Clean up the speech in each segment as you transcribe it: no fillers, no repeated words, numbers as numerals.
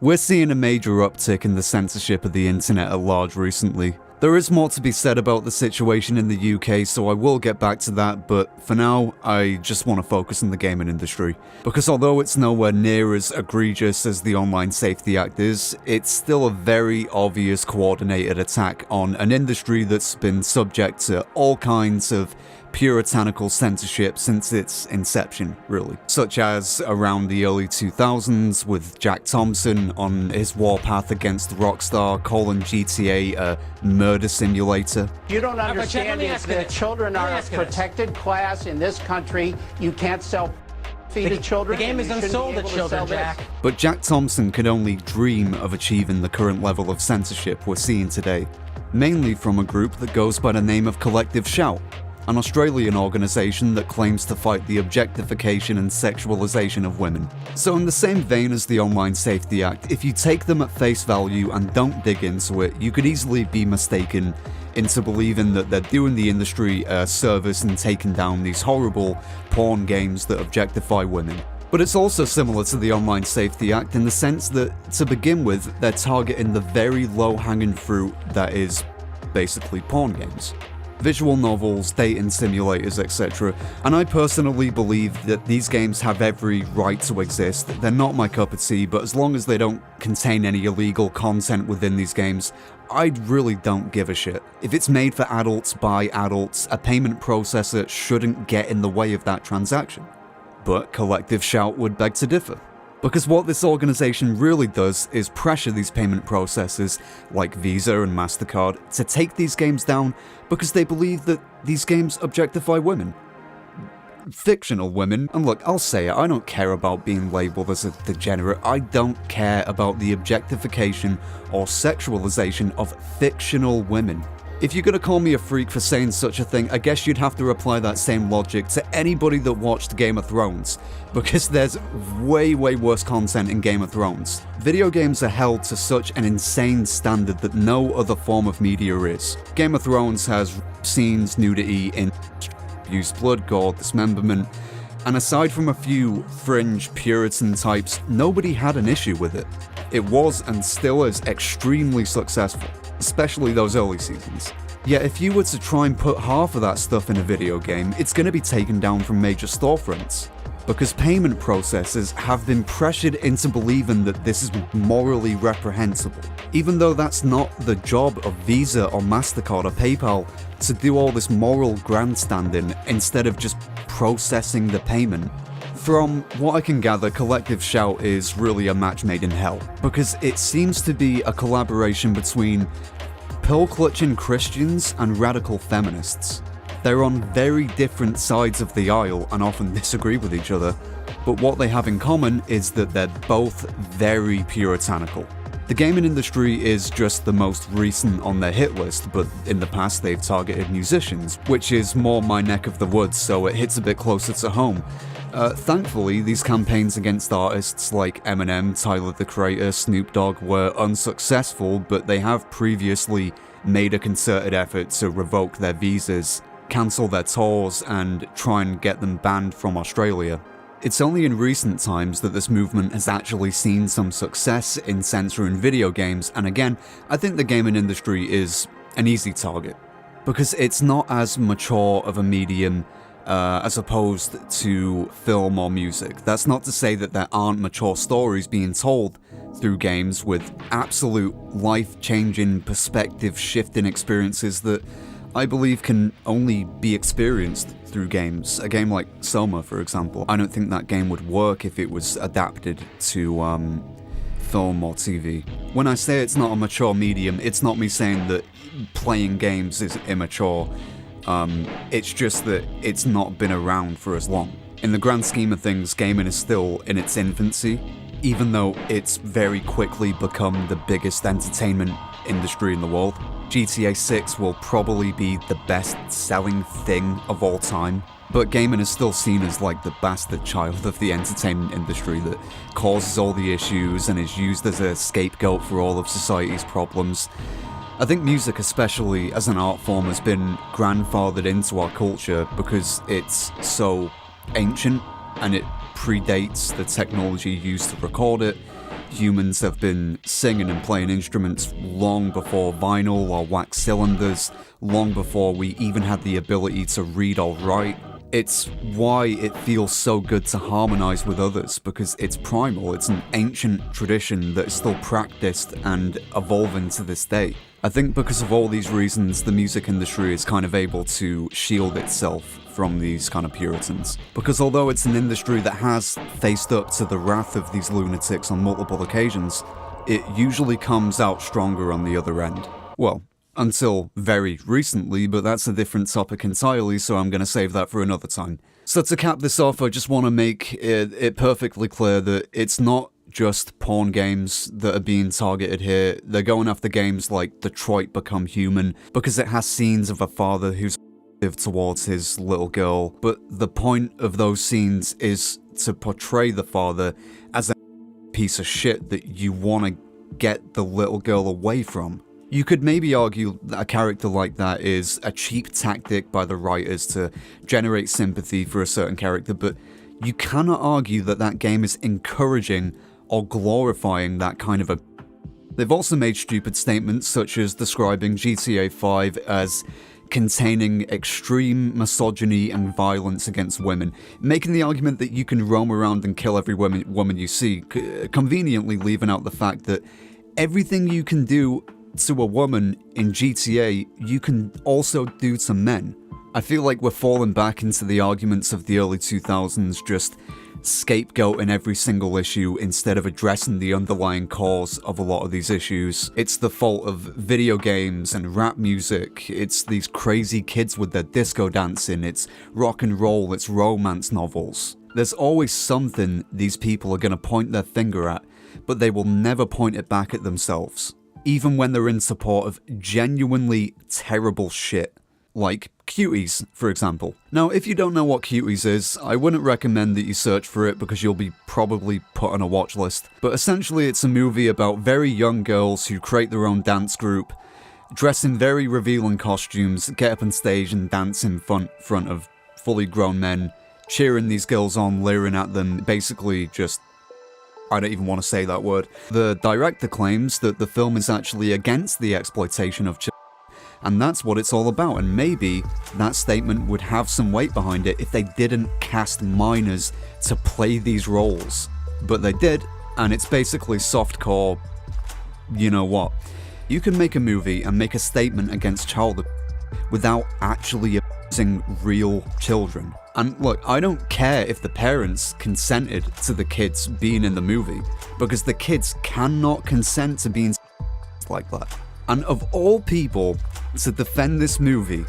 We're seeing a major uptick in the censorship of the internet at large recently. There is more to be said about the situation in the UK, so I will get back to that, but for now, I just want to focus on the gaming industry. Because although it's nowhere near as egregious as the Online Safety Act is, it's still a very obvious coordinated attack on an industry that's been subject to all kinds of puritanical censorship since its inception, really. Such as around the early 2000s with Jack Thompson on his warpath against Rockstar, calling GTA a murder simulator. You don't understand is that children are a protected class in this country. You can't sell to children. The game is unsold to children, Jack. But Jack Thompson could only dream of achieving the current level of censorship we're seeing today, mainly from a group that goes by the name of Collective Shout, an Australian organisation that claims to fight the objectification and sexualisation of women. So in the same vein as the Online Safety Act, if you take them at face value and don't dig into it, you could easily be mistaken into believing that they're doing the industry a service and taking down these horrible porn games that objectify women. But it's also similar to the Online Safety Act in the sense that, to begin with, they're targeting the very low-hanging fruit that is basically porn games. Visual novels, dating simulators, etc. And I personally believe that these games have every right to exist. They're not my cup of tea, but as long as they don't contain any illegal content within these games, I really don't give a shit. If it's made for adults by adults, a payment processor shouldn't get in the way of that transaction. But Collective Shout would beg to differ. Because what this organisation really does is pressure these payment processors, like Visa and Mastercard, to take these games down because they believe that these games objectify women. Fictional women, and look, I'll say it, I don't care about being labelled as a degenerate, I don't care about the objectification or sexualisation of fictional women. If you're gonna call me a freak for saying such a thing, I guess you'd have to apply that same logic to anybody that watched Game of Thrones, because there's way worse content in Game of Thrones. Video games are held to such an insane standard that no other form of media is. Game of Thrones has scenes, nudity, abuse, blood, gore, dismemberment, and aside from a few fringe Puritan types, nobody had an issue with it. It was and still is extremely successful, especially those early seasons. Yet if you were to try and put half of that stuff in a video game, it's going to be taken down from major storefronts. Because payment processors have been pressured into believing that this is morally reprehensible. Even though that's not the job of Visa or Mastercard or PayPal to do all this moral grandstanding instead of just processing the payment. From what I can gather, Collective Shout is really a match made in hell, because it seems to be a collaboration between pill-clutching Christians and radical feminists. They're on very different sides of the aisle and often disagree with each other, but what they have in common is that they're both very puritanical. The gaming industry is just the most recent on their hit list, but in the past they've targeted musicians, which is more my neck of the woods, so it hits a bit closer to home. Thankfully, these campaigns against artists like Eminem, Tyler the Creator, Snoop Dogg were unsuccessful, but they have previously made a concerted effort to revoke their visas, cancel their tours, and try and get them banned from Australia. It's only in recent times that this movement has actually seen some success in censoring video games, and again, I think the gaming industry is an easy target, because it's not as mature of a medium as opposed to film or music. That's not to say that there aren't mature stories being told through games with absolute life-changing, perspective-shifting experiences that I believe can only be experienced through games. A game like Soma, for example, I don't think that game would work if it was adapted to film or TV. When I say it's not a mature medium, it's not me saying that playing games is immature. It's just that it's not been around for as long. In the grand scheme of things, gaming is still in its infancy, even though it's very quickly become the biggest entertainment industry in the world. GTA 6 will probably be the best-selling thing of all time, but gaming is still seen as like the bastard child of the entertainment industry that causes all the issues and is used as a scapegoat for all of society's problems. I think music, especially as an art form, has been grandfathered into our culture because it's so ancient and it predates the technology used to record it. humans have been singing and playing instruments long before vinyl or wax cylinders, long before we even had the ability to read or write. It's why it feels so good to harmonize with others, because it's primal, it's an ancient tradition that is still practiced and evolving to this day. I think because of all these reasons, the music industry is kind of able to shield itself from these kind of Puritans. Because although it's an industry that has faced up to the wrath of these lunatics on multiple occasions, it usually comes out stronger on the other end. Well, until very recently, but that's a different topic entirely, so I'm going to save that for another time. So to cap this off, I just want to make it perfectly clear that it's not just porn games that are being targeted here. They're going after games like Detroit Become Human, because it has scenes of a father who's towards his little girl, but the point of those scenes is to portray the father as a piece of shit that you want to get the little girl away from. You could maybe argue that a character like that is a cheap tactic by the writers to generate sympathy for a certain character, but you cannot argue that that game is encouraging or glorifying that kind of a... They've also made stupid statements such as describing GTA 5 as containing extreme misogyny and violence against women, making the argument that you can roam around and kill every woman you see, conveniently leaving out the fact that everything you can do to a woman in GTA, you can also do to men. I feel like we're falling back into the arguments of the early 2000s, just scapegoating every single issue instead of addressing the underlying cause of a lot of these issues. It's the fault of video games and rap music, it's these crazy kids with their disco dancing, it's rock and roll, it's romance novels. There's always something these people are going to point their finger at, but they will never point it back at themselves, even when they're in support of genuinely terrible shit. Like Cuties, for example. Now, if you don't know what Cuties is, I wouldn't recommend that you search for it because you'll be probably put on a watch list. But essentially it's a movie about very young girls who create their own dance group, dress in very revealing costumes, get up on stage and dance in front of fully grown men, cheering these girls on, leering at them, basically just... I don't even want to say that word. The director claims that the film is actually against the exploitation of children, and that's what it's all about, and maybe that statement would have some weight behind it if they didn't cast minors to play these roles. But they did, and it's basically softcore, you know what. You can make a movie and make a statement against child without actually abusing real children. And look, I don't care if the parents consented to the kids being in the movie, because the kids cannot consent to being like that. And of all people to defend this movie,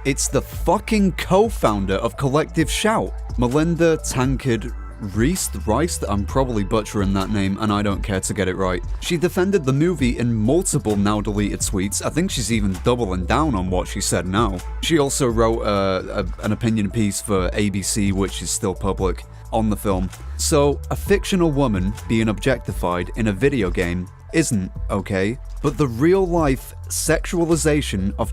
it's the fucking co-founder of Collective Shout, Melinda Tankard Reist, I'm probably butchering that name and I don't care to get it right. She defended the movie in multiple now deleted tweets. I think she's even doubling down on what she said now. She also wrote an opinion piece for ABC, which is still public, on the film. So, a fictional woman being objectified in a video game isn't okay, but the real-life sexualization of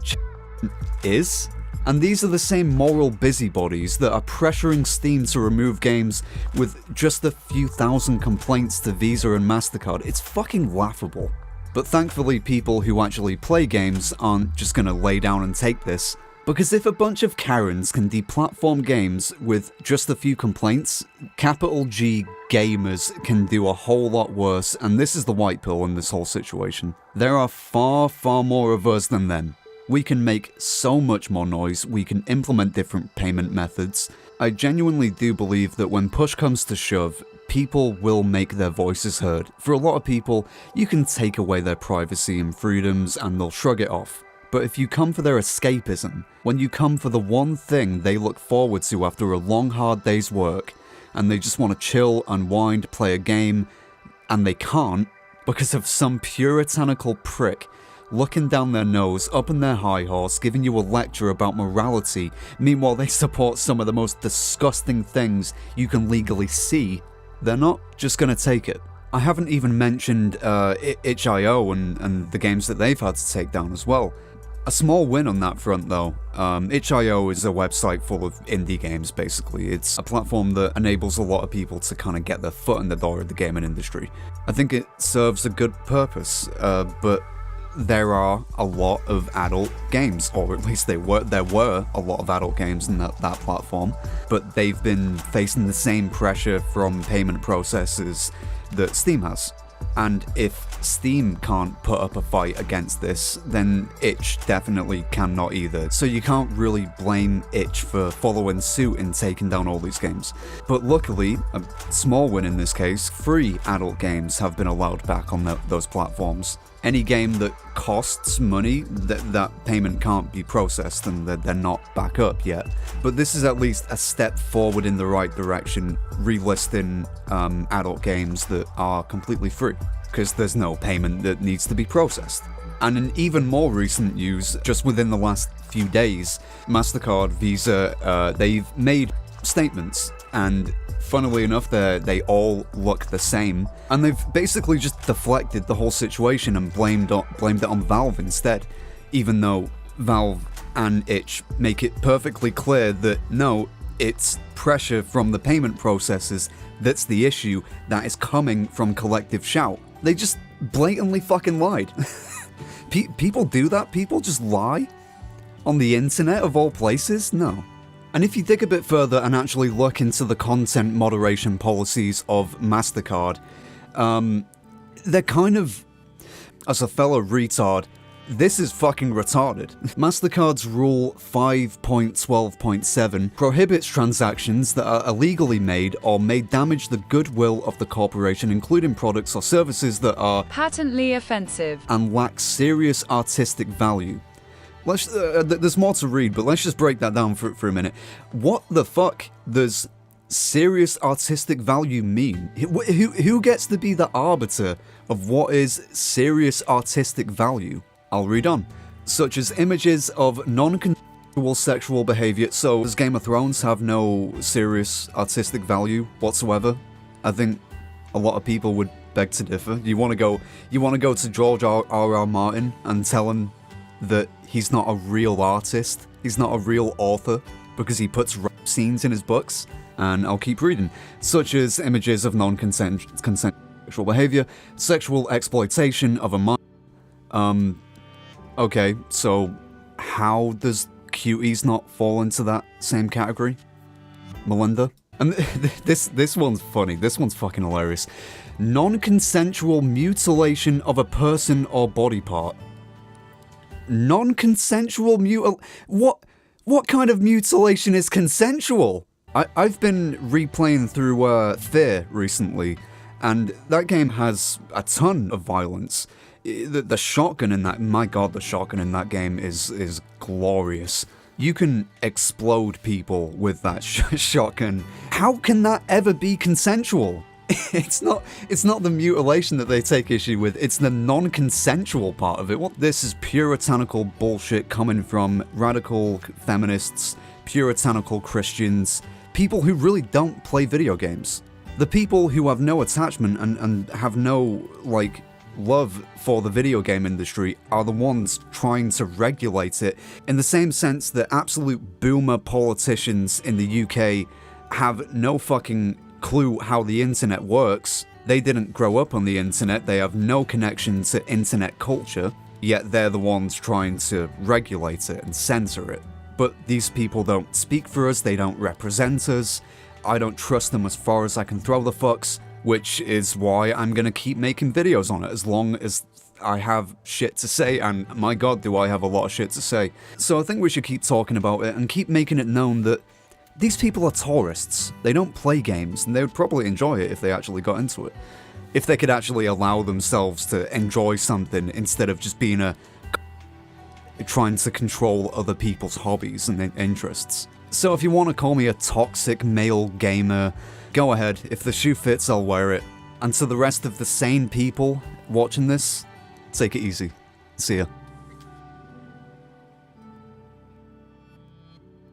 is? And these are the same moral busybodies that are pressuring Steam to remove games with just a few thousand complaints to Visa and Mastercard. It's fucking laughable. But thankfully, people who actually play games aren't just gonna lay down and take this, because if a bunch of Karens can deplatform games with just a few complaints, capital G gamers can do a whole lot worse, and this is the white pill in this whole situation. There are far, far more of us than them. We can make so much more noise, we can implement different payment methods. I genuinely do believe that when push comes to shove, people will make their voices heard. For a lot of people, you can take away their privacy and freedoms and they'll shrug it off. But if you come for their escapism, when you come for the one thing they look forward to after a long hard day's work, and they just want to chill, unwind, play a game, and they can't, because of some puritanical prick looking down their nose, up in their high horse, giving you a lecture about morality, meanwhile they support some of the most disgusting things you can legally see, they're not just gonna take it. I haven't even mentioned itch.io and the games that they've had to take down as well. A small win on that front though. itch.io is a website full of indie games basically. It's a platform that enables a lot of people to kind of get their foot in the door of the gaming industry. I think it serves a good purpose, but there are a lot of adult games, or at least there were a lot of adult games in that platform, but they've been facing the same pressure from payment processors that Steam has. And if Steam can't put up a fight against this, then itch definitely cannot either. So you can't really blame itch for following suit in taking down all these games. But luckily, a small win in this case, free adult games have been allowed back on those platforms. Any game that costs money, that payment can't be processed and they're not back up yet. But this is at least a step forward in the right direction, relisting adult games that are completely free, because there's no payment that needs to be processed. And in even more recent news, just within the last few days, Mastercard, Visa, they've made statements, and funnily enough, they all look the same, and they've basically just deflected the whole situation and blamed it on Valve instead, even though Valve and itch make it perfectly clear that no, it's pressure from the payment processors that's the issue, that is coming from Collective Shout. They just blatantly fucking lied. People do that? People just lie? On the internet of all places? No. And if you dig a bit further and actually look into the content moderation policies of Mastercard, they're kind of, as a fellow retard, this is fucking retarded. Mastercard's Rule 5.12.7 prohibits transactions that are illegally made or may damage the goodwill of the corporation, including products or services that are patently offensive and lack serious artistic value. There's more to read, but let's just break that down for a minute. What the fuck does serious artistic value mean? Who gets to be the arbiter of what is serious artistic value? I'll read on. Such as images of non-consensual sexual behavior. So does Game of Thrones have no serious artistic value whatsoever? I think a lot of people would beg to differ. You want to go to George R.R. Martin and tell him that he's not a real artist, he's not a real author, because he puts rape scenes in his books? And I'll keep reading. Such as images of non-consensual sexual behavior, sexual exploitation of a minor. Okay, so how does cuties not fall into that same category? Melinda? And this one's funny, this one's fucking hilarious. Non-consensual mutilation of a person or body part. Non-consensual what kind of mutilation is consensual? I've been replaying through Fear recently, and that game has a ton of violence. The shotgun in that, my god, the shotgun in that game is glorious. You can explode people with that shotgun. How can that ever be consensual? It's not the mutilation that they take issue with, it's the non-consensual part of it. This is puritanical bullshit coming from radical feminists, puritanical Christians, people who really don't play video games. The people who have no attachment and have no, love for the video game industry are the ones trying to regulate it, in the same sense that absolute boomer politicians in the UK have no fucking clue how the internet works. They didn't grow up on the internet, they have no connection to internet culture, yet they're the ones trying to regulate it and censor it. But these people don't speak for us, they don't represent us, I don't trust them as far as I can throw the fucks, which is why I'm gonna keep making videos on it as long as I have shit to say, and my god do I have a lot of shit to say. So I think we should keep talking about it and keep making it known that these people are tourists. They don't play games, and they would probably enjoy it if they actually got into it. If they could actually allow themselves to enjoy something instead of just being trying to control other people's hobbies and interests. So if you want to call me a toxic male gamer, go ahead. If the shoe fits, I'll wear it. And to the rest of the sane people watching this, take it easy. See ya.